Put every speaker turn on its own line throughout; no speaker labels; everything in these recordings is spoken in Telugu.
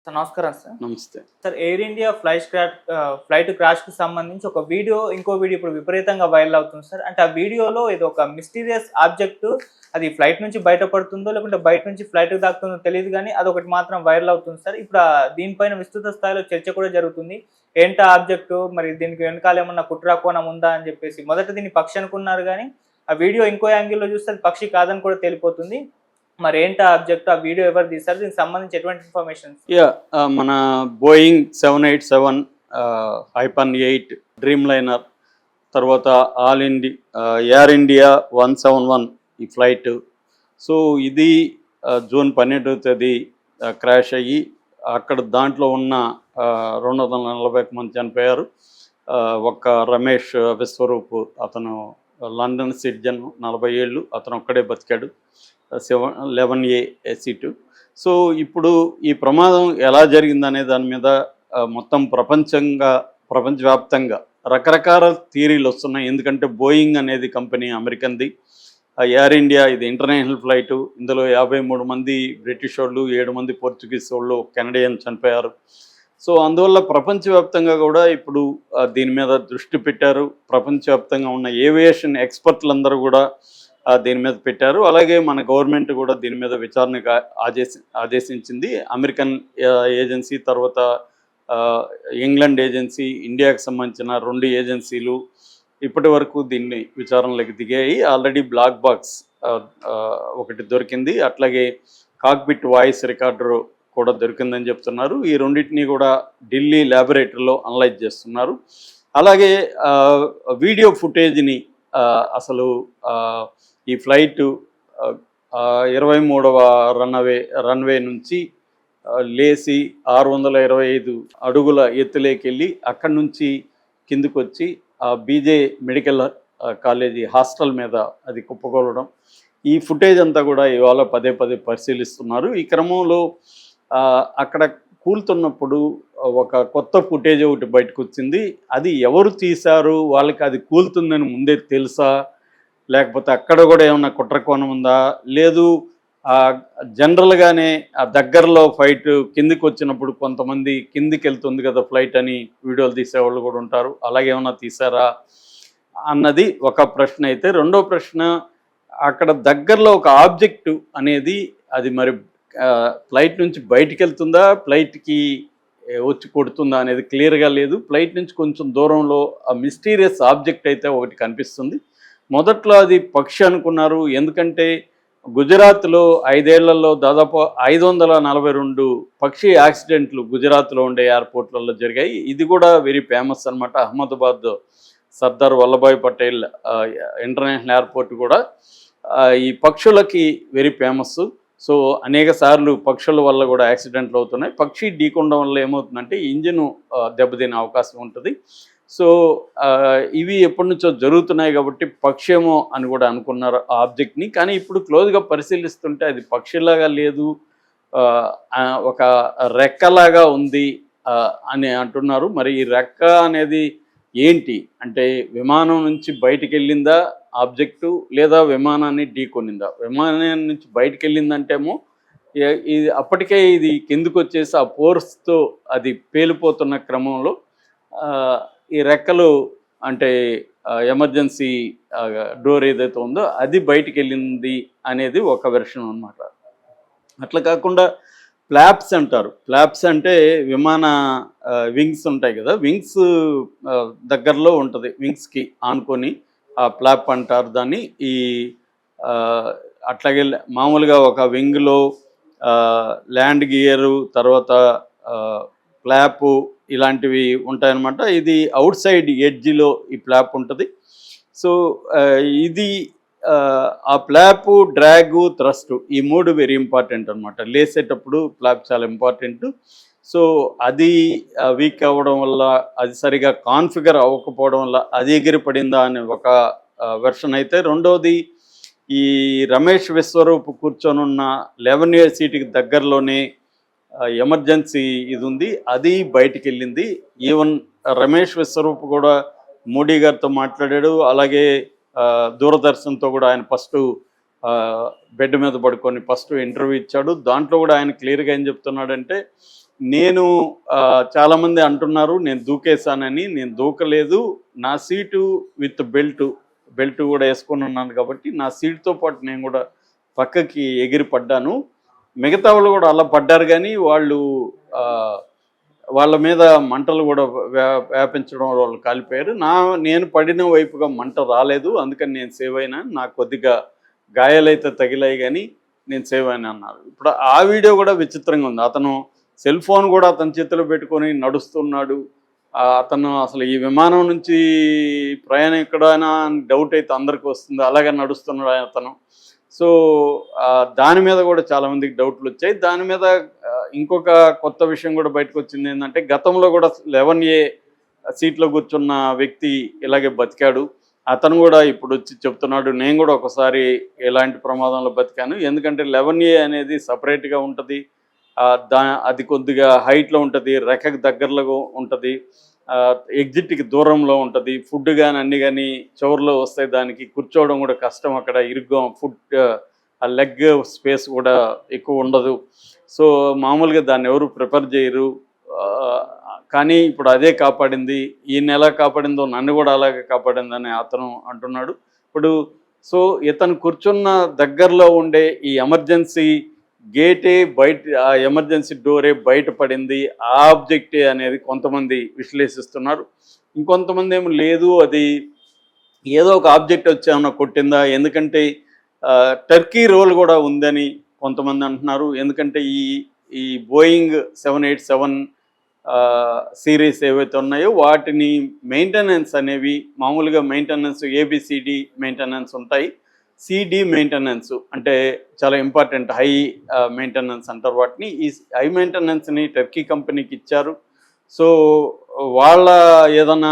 సార్ నమస్కారం సార్.
నమస్తే.
సార్ ఎయిర్ ఇండియా ఫ్లైట్ క్రాష్‌కి సంబంధించి ఒక వీడియో, ఇంకో వీడియో ఇప్పుడు విపరీతంగా వైరల్ అవుతుంది సార్. అంటే ఆ వీడియోలో ఏదో ఒక మిస్టీరియస్ ఆబ్జెక్ట్ అది ఫ్లైట్ నుంచి బయటపడుతుందో, లేకుంటే బయట నుంచి ఫ్లైట్‌కి తాకుతుందో తెలీదు గానీ, అదొకటి మాత్రం వైరల్ అవుతుంది సార్. ఇప్పుడు దీనిపైన విస్తృత స్థాయిలో చర్చ కూడా జరుగుతుంది. ఏంటా ఆబ్జెక్టు? మరి దీనికి వెనకాల ఏమన్నా కుట్ర కోణం ఉందా అని చెప్పేసి. మొదట దీన్ని పక్షి అనుకున్నారు గానీ, ఆ వీడియో ఇంకో యాంగిల్‌లో చూస్తే అది పక్షి కాదని కూడా తేలిపోతుంది. మరేంటా ఆబ్జెక్ట్? ఆ వీడియో ఎవరు తీశారు? దీనికి సంబంధించి ఎటువంటి ఇన్ఫర్మేషన్?
మన బోయింగ్ 787 హైపన్ 8 డ్రీమ్ లైనర్, తర్వాత ఎయిర్ ఇండియా 171 ఈ ఫ్లైట్. సో ఇది జూన్ 12వ తేదీ క్రాష్ అయ్యి అక్కడ దాంట్లో ఉన్న 241 మంది చనిపోయారు. ఒక్క రమేష్ విశ్వరూప్, అతను లండన్ సిటిజన్, 40 ఏళ్ళు, అతను ఒక్కడే బతికాడు. 11A seat. సో ఇప్పుడు ఈ ప్రమాదం ఎలా జరిగిందనే దాని మీద మొత్తం ప్రపంచవ్యాప్తంగా రకరకాల థియరీలు వస్తున్నాయి. ఎందుకంటే బోయింగ్ అనేది కంపెనీ అమెరికన్ది, ఎయిర్ ఇండియా ఇది ఇంటర్నేషనల్ ఫ్లైటు. ఇందులో 53 మంది బ్రిటిష్ వాళ్ళు, 7 మంది పోర్చుగీస్ వాళ్ళు, కెనడియన్ చనిపోయారు. సో అందువల్ల ప్రపంచవ్యాప్తంగా కూడా ఇప్పుడు దీని మీద దృష్టి పెట్టారు. ప్రపంచవ్యాప్తంగా ఉన్న ఏవియేషన్ ఎక్స్పర్ట్లందరూ కూడా దీని మీద పెట్టారు. అలాగే మన గవర్నమెంట్ కూడా దీని మీద విచారణకు ఆదేశించింది. అమెరికన్ ఏజెన్సీ, తర్వాత ఇంగ్లాండ్ ఏజెన్సీ, ఇండియాకు సంబంధించిన 2 ఏజెన్సీలు ఇప్పటి వరకు దీన్ని విచారణలోకి దిగాయి. ఆల్రెడీ బ్లాక్ బాక్స్ ఒకటి దొరికింది. అట్లాగే కాక్పిట్ వాయిస్ రికార్డర్ కూడా దొరికిందని చెప్తున్నారు. ఈ రెండింటినీ కూడా ఢిల్లీ ల్యాబొరేటరీలో అనలైజ్ చేస్తున్నారు. అలాగే వీడియో ఫుటేజ్ని అసలు ఈ ఫ్లైటు 23వ రన్వే నుంచి లేచి 625 అడుగుల ఎత్తులేకెళ్ళి అక్కడి నుంచి కిందికి వచ్చి బీజే మెడికల్ కాలేజీ హాస్టల్ మీద అది కుప్పకూలడం, ఈ ఫుటేజ్ అంతా కూడా ఇవాళ పదే పరిశీలిస్తున్నారు. ఈ క్రమంలో అక్కడ కూలుతున్నప్పుడు ఒక కొత్త ఫుటేజ్ ఒకటి బయటకు వచ్చింది. అది ఎవరు తీశారు, వాళ్ళకి అది కూలుతుందని ముందే తెలుసా, లేకపోతే అక్కడ కూడా ఏమన్నా కుట్రకోణం ఉందా, లేదు జనరల్గానే ఆ దగ్గరలో ఫ్లైట్ కిందికి వచ్చినప్పుడు కొంతమంది కిందికి వెళ్తుంది కదా ఫ్లైట్ అని వీడియోలు తీసేవాళ్ళు కూడా ఉంటారు, అలాగే ఏమన్నా తీసారా అన్నది ఒక ప్రశ్న. అయితే రెండో ప్రశ్న, అక్కడ దగ్గరలో ఒక ఆబ్జెక్టు అనేది అది మరి ఫ్లైట్ నుంచి బయటికి వెళ్తుందా, ఫ్లైట్కి వచ్చి కొడుతుందా అనేది క్లియర్గా లేదు. ఫ్లైట్ నుంచి కొంచెం దూరంలో ఆ మిస్టీరియస్ ఆబ్జెక్ట్ అయితే ఒకటి కనిపిస్తుంది. మొదట్లో అది పక్షి అనుకున్నారు. ఎందుకంటే గుజరాత్లో 5 ఏళ్లలో దాదాపు 542 పక్షి యాక్సిడెంట్లు గుజరాత్లో ఉండే ఎయిర్పోర్ట్లలో జరిగాయి. ఇది కూడా వెరీ ఫేమస్ అనమాట. అహ్మదాబాద్ సర్దార్ వల్లభాయ్ పటేల్ ఇంటర్నేషనల్ ఎయిర్పోర్ట్ కూడా ఈ పక్షులకి వెరీ ఫేమస్. సో అనేక సార్లు పక్షుల వల్ల కూడా యాక్సిడెంట్లు అవుతున్నాయి. పక్షి ఢీకొనడం వల్ల ఏమవుతుందంటే ఇంజిన్ దెబ్బతినే అవకాశం ఉంటుంది. సో ఇవి ఎప్పటి నుంచో జరుగుతున్నాయి కాబట్టి పక్షేమో అని కూడా అనుకున్నారు ఆ ఆబ్జెక్ట్ని. కానీ ఇప్పుడు క్లోజ్గా పరిశీలిస్తుంటే అది పక్షిలాగా లేదు, ఒక రెక్కలాగా ఉంది అని అంటున్నారు. మరి ఈ రెక్క అనేది ఏంటి అంటే విమానం నుంచి బయటికి వెళ్ళిందా ఆబ్జెక్టు, లేదా విమానాన్ని ఢీకొనిందా? విమానం నుంచి బయటికి వెళ్ళిందంటేమో ఇది అప్పటికే ఇది కిందకు వచ్చేసి ఆ ఫోర్స్తో అది పేలిపోతున్న క్రమంలో ఈ రెక్కలు అంటే ఎమర్జెన్సీ డోర్ ఏదైతే ఉందో అది బయటికి వెళ్ళింది అనేది ఒక వెర్షన్ అన్నమాట. అట్లా కాకుండా ఫ్లాప్స్ అంటారు. ఫ్లాప్స్ అంటే విమాన వింగ్స్ ఉంటాయి కదా, వింగ్స్ దగ్గరలో ఉంటుంది, వింగ్స్కి ఆనుకొని ఆ ఫ్లాప్ అంటారు దాన్ని. ఈ అట్లాగే మామూలుగా ఒక వింగ్లో ల్యాండ్ గియరు, తర్వాత ఫ్లాపు ఇలాంటివి ఉంటాయన్నమాట. ఇది అవుట్ సైడ్ ఎడ్జిలో ఈ ఫ్లాప్ ఉంటుంది. సో ఇది ఆ ఫ్లాపు, డ్రాగు, థ్రస్ట్ ఈ 3 వెరీ ఇంపార్టెంట్ అనమాట. లేసేటప్పుడు ఫ్లాప్ చాలా ఇంపార్టెంట్. సో అది వీక్ అవ్వడం వల్ల, అది సరిగా కాన్ఫిగర్ అవ్వకపోవడం వల్ల అది ఎగిరిపడిందా అనే ఒక వెర్షన్ అయితే, రెండోది ఈ రమేష్ విశ్వరూప్ కూర్చొనున్న 11A సీటుకి దగ్గరలోనే ఎమర్జెన్సీ ఇది ఉంది, అది బయటికి వెళ్ళింది. ఈవెన్ రమేష్ విశ్వరూప్ కూడా మోడీ గారితో మాట్లాడాడు. అలాగే దూరదర్శన్తో కూడా ఆయన ఫస్ట్ బెడ్ మీద పడుకొని ఫస్ట్ ఇంటర్వ్యూ ఇచ్చాడు. దాంట్లో కూడా ఆయన క్లియర్గా ఏం చెప్తున్నాడంటే నేను చాలామంది అంటున్నారు నేను దూకేశానని. నేను దూకలేదు. నా సీటు విత్ బెల్ట్ కూడా వేసుకొని ఉన్నాను కాబట్టి నా సీటుతో పాటు నేను కూడా పక్కకి ఎగిరి పడ్డాను. మిగతా వాళ్ళు కూడా అలా పడ్డారు, కానీ వాళ్ళు వాళ్ళ మీద మంటలు కూడా వ్యాపించడం వాళ్ళు కాలిపోయారు. నేను పడిన వైపుగా మంట రాలేదు, అందుకని నేను సేవ్ అయినా. నాకు కొద్దిగా గాయాలైతే తగిలాయి, కానీ నేను సేవ్ అయినా అన్నారు. ఇప్పుడు ఆ వీడియో కూడా విచిత్రంగా ఉంది. అతను సెల్ ఫోన్ కూడా అతని చేతిలో పెట్టుకొని నడుస్తున్నాడు. అతను అసలు ఈ విమానం నుంచి ప్రయాణం ఎక్కడైనా డౌట్ అయితే అందరికీ వస్తుంది, అలాగే నడుస్తున్నాడు అతను. సో దాని మీద కూడా చాలామందికి డౌట్లు వచ్చాయి. దాని మీద ఇంకొక కొత్త విషయం కూడా బయటకు వచ్చింది ఏంటంటే, గతంలో కూడా 11A సీట్లో కూర్చున్న వ్యక్తి ఇలాగే బతికాడు. అతను కూడా ఇప్పుడు వచ్చి చెప్తున్నాడు, నేను కూడా ఒకసారి ఎలాంటి ప్రమాదంలో బతికాను. ఎందుకంటే 11A అనేది సపరేట్గా ఉంటుంది, అది కొద్దిగా హైట్లో ఉంటుంది, రెక్కకి దగ్గరలో ఉంటుంది, ఎగ్జిట్కి దూరంలో ఉంటుంది. ఫుడ్ కానీ అన్ని కానీ చివరిలో వస్తాయి, దానికి కూర్చోవడం కూడా కష్టం, అక్కడ ఇరుగ్గా ఆ లెగ్ స్పేస్ కూడా ఎక్కువ ఉండదు. సో మామూలుగా దాన్ని ఎవరు ప్రిఫర్ చేయరు. కానీ ఇప్పుడు అదే కాపాడింది. ఈయన ఎలా కాపాడిందో నన్ను కూడా అలాగే కాపాడిందని అతను అంటున్నాడు. ఇప్పుడు సో ఇతను కూర్చున్న దగ్గరలో ఉండే ఈ ఎమర్జెన్సీ గేటే బయట, ఆ ఎమర్జెన్సీ డోరే బయటపడింది, ఆ ఆబ్జెక్టే అనేది కొంతమంది విశ్లేషిస్తున్నారు. ఇంకొంతమంది ఏమో లేదు, అది ఏదో ఒక ఆబ్జెక్ట్ వచ్చి ఏమన్నా కొట్టిందా, ఎందుకంటే టర్కీ రోల్ కూడా ఉందని కొంతమంది అంటున్నారు. ఎందుకంటే ఈ బోయింగ్ 787 సిరీస్ ఏవైతే ఉన్నాయో వాటిని మెయింటెనెన్స్ అనేవి మామూలుగా మెయింటెనెన్స్ ABCD మెయింటెనెన్స్ ఉంటాయి. CD మెయింటెనెన్స్ అంటే చాలా ఇంపార్టెంట్, హై మెయింటెనెన్స్ అంటారు వాటిని. ఈ హై మెయింటెనెన్స్ని టర్కీ కంపెనీకి ఇచ్చారు. సో వాళ్ళ ఏదైనా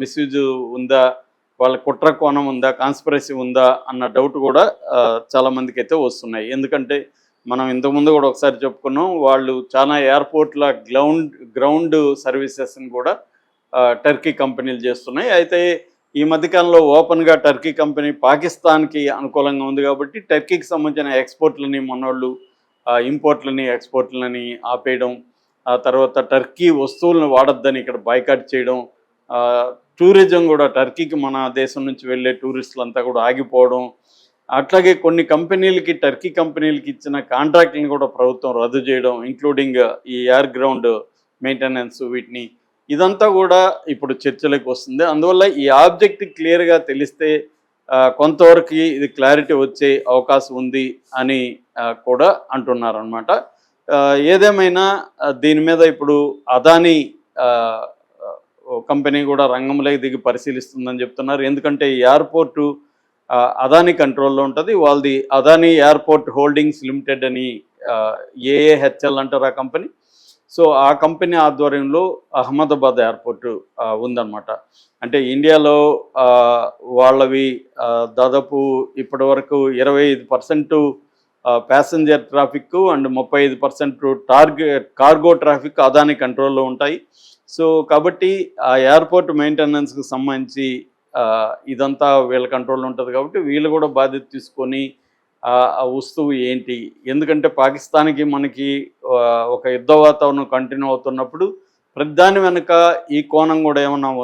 మిస్యూజ్ ఉందా, వాళ్ళ కుట్ర కోణం ఉందా, కాన్స్పిరసీ ఉందా అన్న డౌట్ కూడా చాలామందికి అయితే వస్తున్నాయి. ఎందుకంటే మనం ఇంతకుముందు కూడా ఒకసారి చెప్పుకున్నాం, వాళ్ళు చాలా ఎయిర్పోర్ట్ల గ్రౌండ్ సర్వీసెస్ని కూడా టర్కీ కంపెనీలు చేస్తున్నాయి. అయితే ఈ మధ్యకాలంలో ఓపెన్గా టర్కీ కంపెనీ పాకిస్తాన్కి అనుకూలంగా ఉంది కాబట్టి టర్కీకి సంబంధించిన ఎక్స్పోర్ట్లని మనోళ్ళు ఇంపోర్ట్లని ఎక్స్పోర్ట్లని ఆపేయడం, ఆ తర్వాత టర్కీ వస్తువులను వాడొద్దని ఇక్కడ బాయ్కాట్ చేయడం, టూరిజం కూడా టర్కీకి మన దేశం నుంచి వెళ్ళే టూరిస్టులంతా కూడా ఆగిపోవడం, అట్లాగే కొన్ని కంపెనీలకి టర్కీ కంపెనీలకి ఇచ్చిన కాంట్రాక్ట్ని కూడా ప్రభుత్వం రద్దు చేయడం, ఇంక్లూడింగ్ ఈ ఎయిర్ గ్రౌండ్ మెయింటెనెన్స్, వీటిని ఇదంతా కూడా ఇప్పుడు చర్చలోకి వస్తుంది. అందువల్ల ఈ ఆబ్జెక్ట్ క్లియర్గా తెలిస్తే కొంతవరకు ఇది క్లారిటీ వచ్చే అవకాశం ఉంది అని కూడా అంటున్నారు అన్నమాట. ఏదేమైనా దీని మీద ఇప్పుడు అదానీ కంపెనీ కూడా రంగంలోకి దిగి పరిశీలిస్తుందని చెప్తున్నారు. ఎందుకంటే ఈ ఎయిర్పోర్టు అదానీ కంట్రోల్లో ఉంటుంది. వాళ్ళది అదానీ ఎయిర్పోర్ట్ హోల్డింగ్స్ లిమిటెడ్ అని AAHL అంటారు ఆ కంపెనీ. సో ఆ కంపెనీ ఆధ్వర్యంలో అహ్మదాబాద్ ఎయిర్పోర్టు ఉందన్నమాట. అంటే ఇండియాలో వాళ్ళవి దాదాపు ఇప్పటి వరకు 25% passenger traffic and 35% cargo traffic Adani కంట్రోల్లో ఉంటాయి. సో కాబట్టి ఆ ఎయిర్పోర్ట్ మెయింటెనెన్స్కి సంబంధించి ఇదంతా వీళ్ళ కంట్రోల్లో ఉంటుంది కాబట్టి వీళ్ళు కూడా బాధ్యత తీసుకొని ఆ వస్తువు ఏంటి, ఎందుకంటే పాకిస్తాన్కి మనకి ఒక యుద్ధ వాతావరణం కంటిన్యూ అవుతున్నప్పుడు ప్రతిదాని వెనుక ఈ కోణం కూడా ఏమన్నా